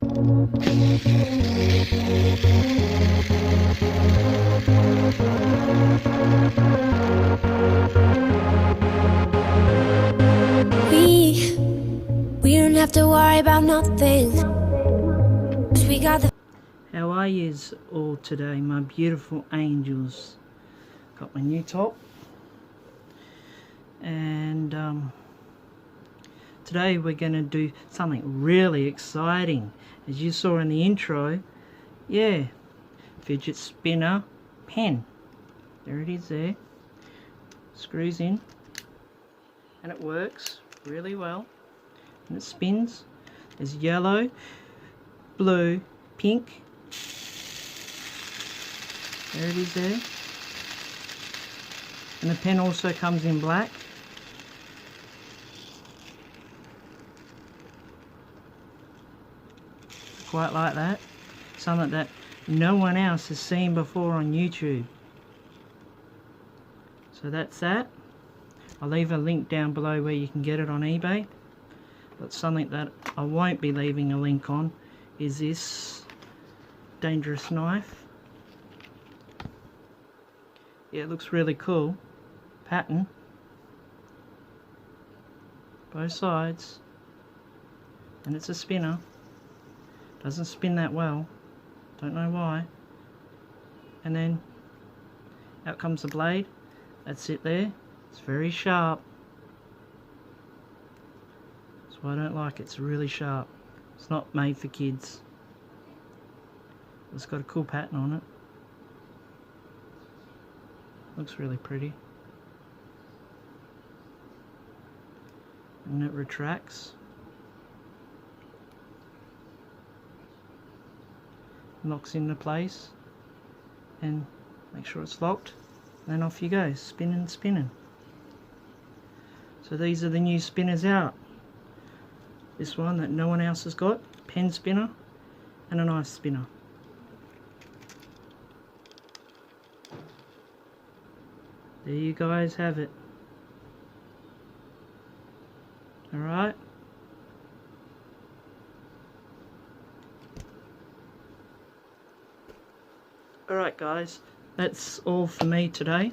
We don't have to worry about nothing. 'Cause we got the... How are yous all today, my beautiful angels? Got my new top, and today we're going to do something really exciting. As you saw in the intro, yeah, fidget spinner pen. There it is there. Screws in, and it works really well. And it spins. There's yellow, blue, pink. There it is there. And the pen also comes in black. Quite like that. Something that no one else has seen before on YouTube. So that's that. I'll leave a link down below where you can get it on eBay. But something that I won't be leaving a link on is this dangerous knife. Yeah, it looks really cool. Pattern. Both sides. And it's a spinner. Doesn't spin that well. Don't know why. And then out comes the blade. That's it there. It's very sharp. That's why I don't like it. It's really sharp. It's not made for kids. It's got a cool pattern on it. Looks really pretty. And it retracts. Locks into place. And make sure it's locked. Then off you go, spinning, spinning. So these are the new spinners out. This one that no one else has got, pen spinner and a knife spinner. There you guys have it. Alright. Alright guys, that's all for me today.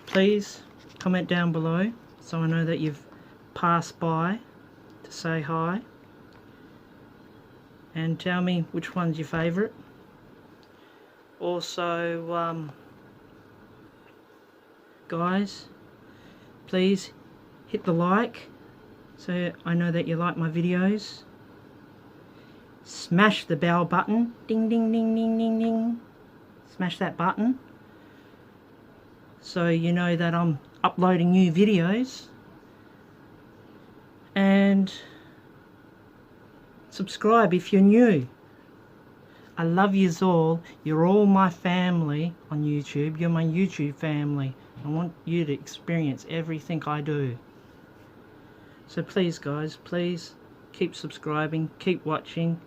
Please comment down below so I know that you've passed by to say hi, and tell me which one's your favourite. Also guys, please hit the like so I know that you like my videos. Smash the bell button, ding ding ding ding ding ding. Smash that button so you know that I'm uploading new videos. And subscribe if you're new. I love yous all. You're all my family on YouTube. You're my YouTube family. I want you to experience everything I do. So please guys, please keep subscribing, keep watching.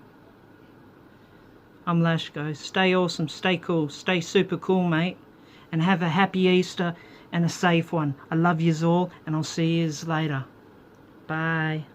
I'm LashGo. Stay awesome, stay cool, stay super cool, mate. And have a happy Easter and a safe one. I love yous all, and I'll see yous later. Bye.